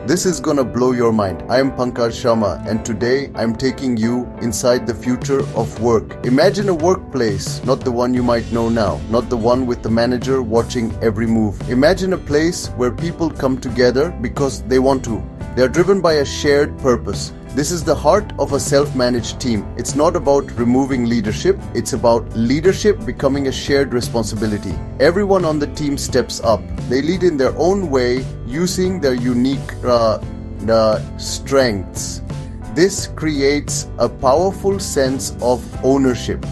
This is gonna blow your mind. I am Pankaj Sharma, and today I'm taking you inside the future of work. Imagine a workplace, not the one you might know now, not the one with the manager watching every move. Imagine a place where people come together because they want to. They are driven by a shared purpose. This is the heart of a self-managed team. It's not about removing leadership, it's about leadership becoming a shared responsibility. Everyone on the team steps up. They lead in their own way, using their unique strengths. This creates a powerful sense of ownership.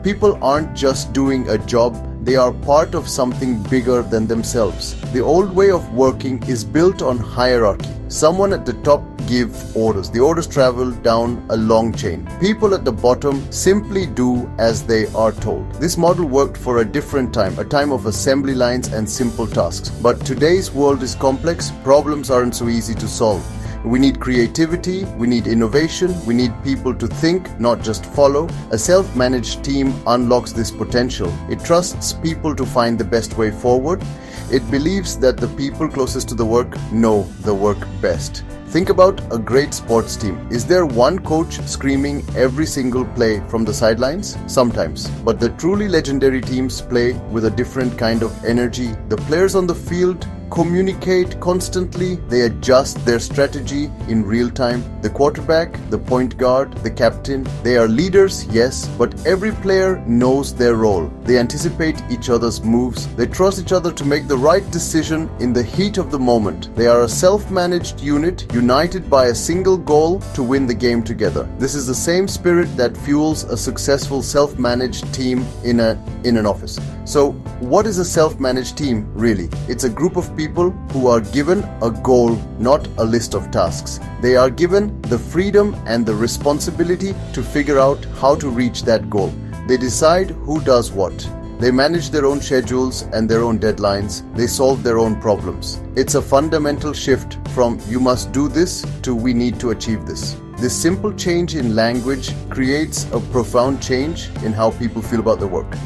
People aren't just doing a job, they are part of something bigger than themselves. The old way of working is built on hierarchy. Someone at the top gives orders. The orders travel down a long chain. People at the bottom simply do as they are told. This model worked for a different time, a time of assembly lines and simple tasks. But today's world is complex. Problems aren't so easy to solve. We need creativity, we need innovation, we need people to think, not just follow. A self-managed team unlocks this potential. It trusts people to find the best way forward. It believes that the people closest to the work know the work best. Think about a great sports team. Is there one coach screaming every single play from the sidelines? Sometimes. But the truly legendary teams play with a different kind of energy. The players on the field communicate constantly. They adjust their strategy in real time. The quarterback, the point guard, the captain, they are leaders, yes, but every player knows their role. They anticipate each other's moves. They trust each other to make the right decision in the heat of the moment. They are a self-managed unit, united by a single goal to win the game together. This is the same spirit that fuels a successful self-managed team in an office. So, what is a self-managed team really? It's a group of people who are given a goal, not a list of tasks. They are given the freedom and the responsibility to figure out how to reach that goal. They decide who does what. They manage their own schedules and their own deadlines. They solve their own problems. It's a fundamental shift from "you must do this" to "we need to achieve this." This simple change in language creates a profound change in how people feel about their work.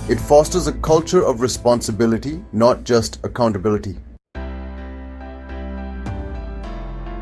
It fosters a culture of responsibility, not just accountability.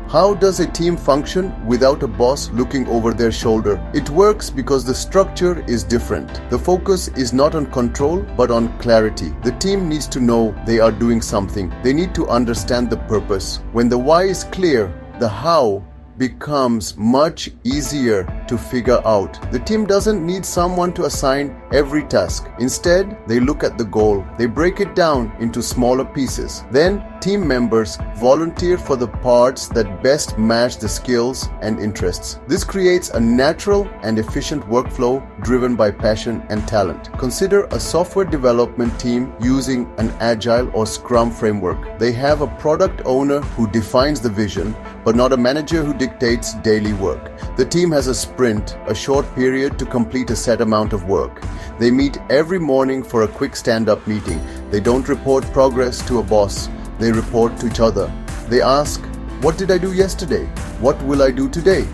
How does a team function without a boss looking over their shoulder? It works because the structure is different. The focus is not on control, but on clarity. The team needs to know they are doing something. They need to understand the purpose. When the why is clear, the how becomes much easier to figure out. The team doesn't need someone to assign every task. Instead, they look at the goal. They break it down into smaller pieces. Then, team members volunteer for the parts that best match the skills and interests. This creates a natural and efficient workflow driven by passion and talent. Consider a software development team using an Agile or Scrum framework. They have a product owner who defines the vision, but not a manager who dictates daily work. The team has a sprint, a short period to complete a set amount of work. They meet every morning for a quick stand-up meeting. They don't report progress to a boss. They report to each other. They ask, "What did I do yesterday? What will I do today?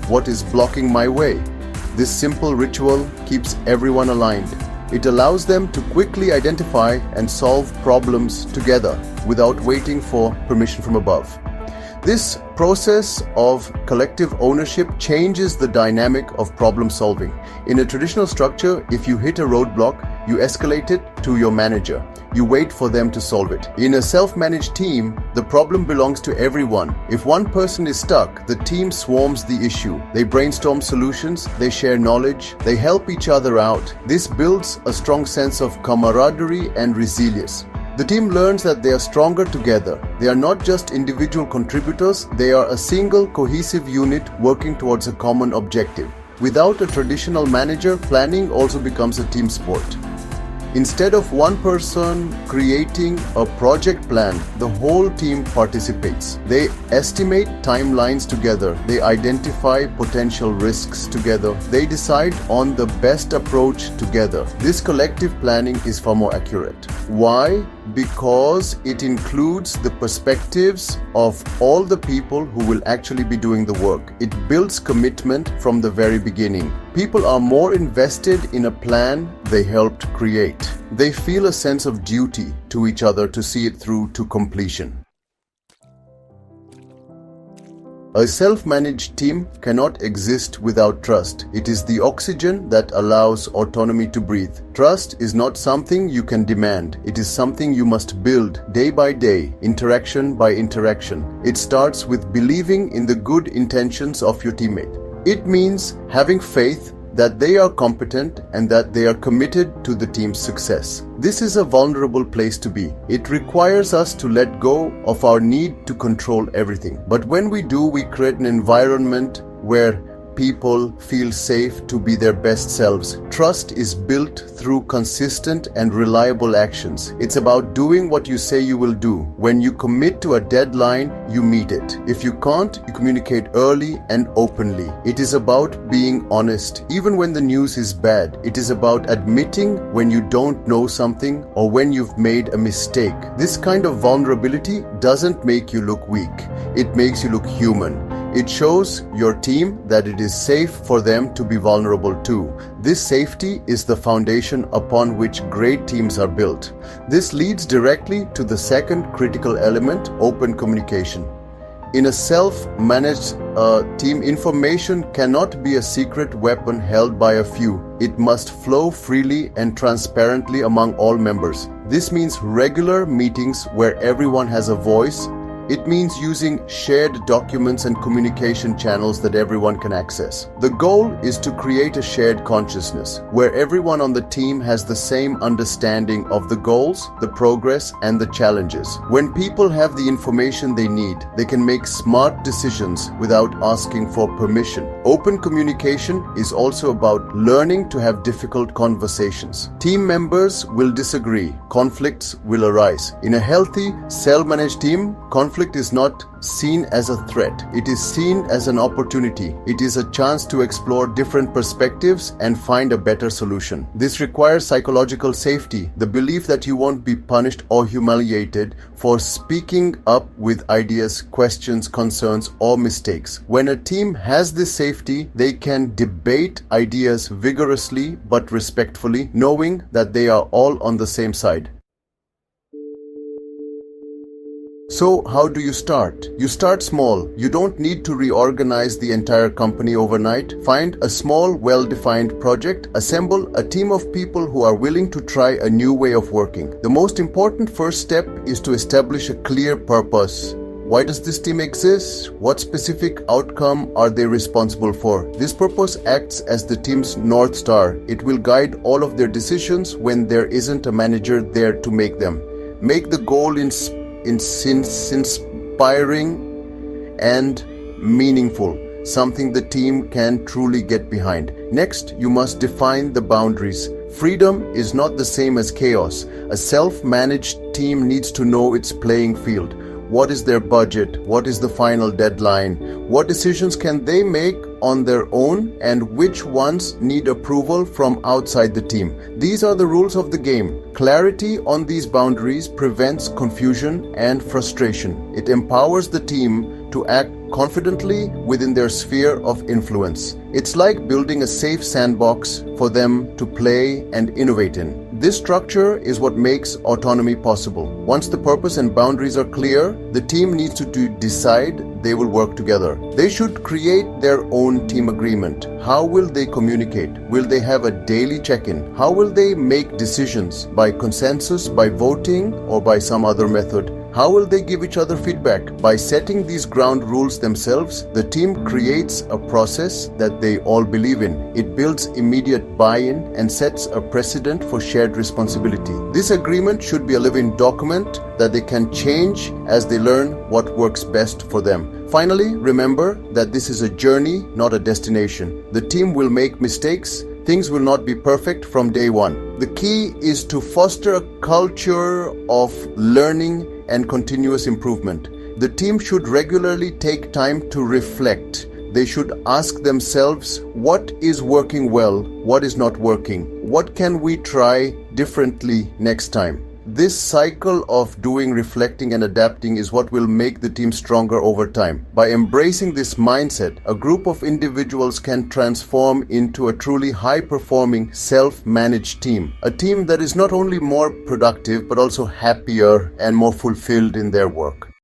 What is blocking my way?" This simple ritual keeps everyone aligned. It allows them to quickly identify and solve problems together without waiting for permission from above. This process of collective ownership changes the dynamic of problem solving. In a traditional structure, if you hit a roadblock, you escalate it to your manager. You wait for them to solve it. In a self-managed team, the problem belongs to everyone. If one person is stuck, the team swarms the issue. They brainstorm solutions, they share knowledge, they help each other out. This builds a strong sense of camaraderie and resilience. The team learns that they are stronger together. They are not just individual contributors, they are a single cohesive unit working towards a common objective. Without a traditional manager, planning also becomes a team sport. Instead of one person creating a project plan, the whole team participates. They estimate timelines together. They identify potential risks together. They decide on the best approach together. This collective planning is far more accurate. Why? Because it includes the perspectives of all the people who will actually be doing the work. It builds commitment from the very beginning. People are more invested in a plan they helped create. They feel a sense of duty to each other to see it through to completion. A self-managed team cannot exist without trust. It is the oxygen that allows autonomy to breathe. Trust is not something you can demand. It is something you must build day by day, interaction by interaction. It starts with believing in the good intentions of your teammate. It means having faith that they are competent and that they are committed to the team's success. This is a vulnerable place to be. It requires us to let go of our need to control everything. But when we do, we create an environment where people feel safe to be their best selves. Trust is built through consistent and reliable actions. It's about doing what you say you will do. When you commit to a deadline, you meet it. If you can't, you communicate early and openly. It is about being honest, even when the news is bad. It is about admitting when you don't know something or when you've made a mistake. This kind of vulnerability doesn't make you look weak. It makes you look human. It shows your team that it is safe for them to be vulnerable too. This safety is the foundation upon which great teams are built. This leads directly to the second critical element, open communication. In a self-managed team, information cannot be a secret weapon held by a few. It must flow freely and transparently among all members. This means regular meetings where everyone has a voice. It means using shared documents and communication channels that everyone can access. The goal is to create a shared consciousness where everyone on the team has the same understanding of the goals, the progress, and the challenges. When people have the information they need, they can make smart decisions without asking for permission. Open communication is also about learning to have difficult conversations. Team members will disagree. Conflicts will arise. In a healthy, self-managed team, conflict is not seen as a threat. It is seen as an opportunity. It is a chance to explore different perspectives and find a better solution. This requires psychological safety, the belief that you won't be punished or humiliated for speaking up with ideas, questions, concerns, or mistakes. When a team has this safety, they can debate ideas vigorously but respectfully, knowing that they are all on the same side. So how do you start? You start small. You don't need to reorganize the entire company overnight. Find a small, well-defined project. Assemble a team of people who are willing to try a new way of working. The most important first step is to establish a clear purpose. Why does this team exist? What specific outcome are they responsible for? This purpose acts as the team's North Star. It will guide all of their decisions when there isn't a manager there to make them. Make the goal inspiring and meaningful, something the team can truly get behind. Next, you must define the boundaries. Freedom is not the same as chaos. A self-managed team needs to know its playing field. What is their budget? What is the final deadline? What decisions can they make on their own and which ones need approval from outside the team? These are the rules of the game. Clarity on these boundaries prevents confusion and frustration. It empowers the team to act confidently within their sphere of influence. It's like building a safe sandbox for them to play and innovate in. This structure is what makes autonomy possible. Once the purpose and boundaries are clear, the team needs to decide they will work together. They should create their own team agreement. How will they communicate? Will they have a daily check-in? How will they make decisions? By consensus, by voting, or by some other method? How will they give each other feedback? By setting these ground rules themselves, the team creates a process that they all believe in. It builds immediate buy-in and sets a precedent for shared responsibility. This agreement should be a living document that they can change as they learn what works best for them. Finally, remember that this is a journey, not a destination. The team will make mistakes. Things will not be perfect from day one. The key is to foster a culture of learning and continuous improvement. The team should regularly take time to reflect. They should ask themselves, what is working well? What is not working? What can we try differently next time? This cycle of doing, reflecting, and adapting is what will make the team stronger over time. By embracing this mindset, a group of individuals can transform into a truly high-performing, self-managed team. A team that is not only more productive, but also happier and more fulfilled in their work.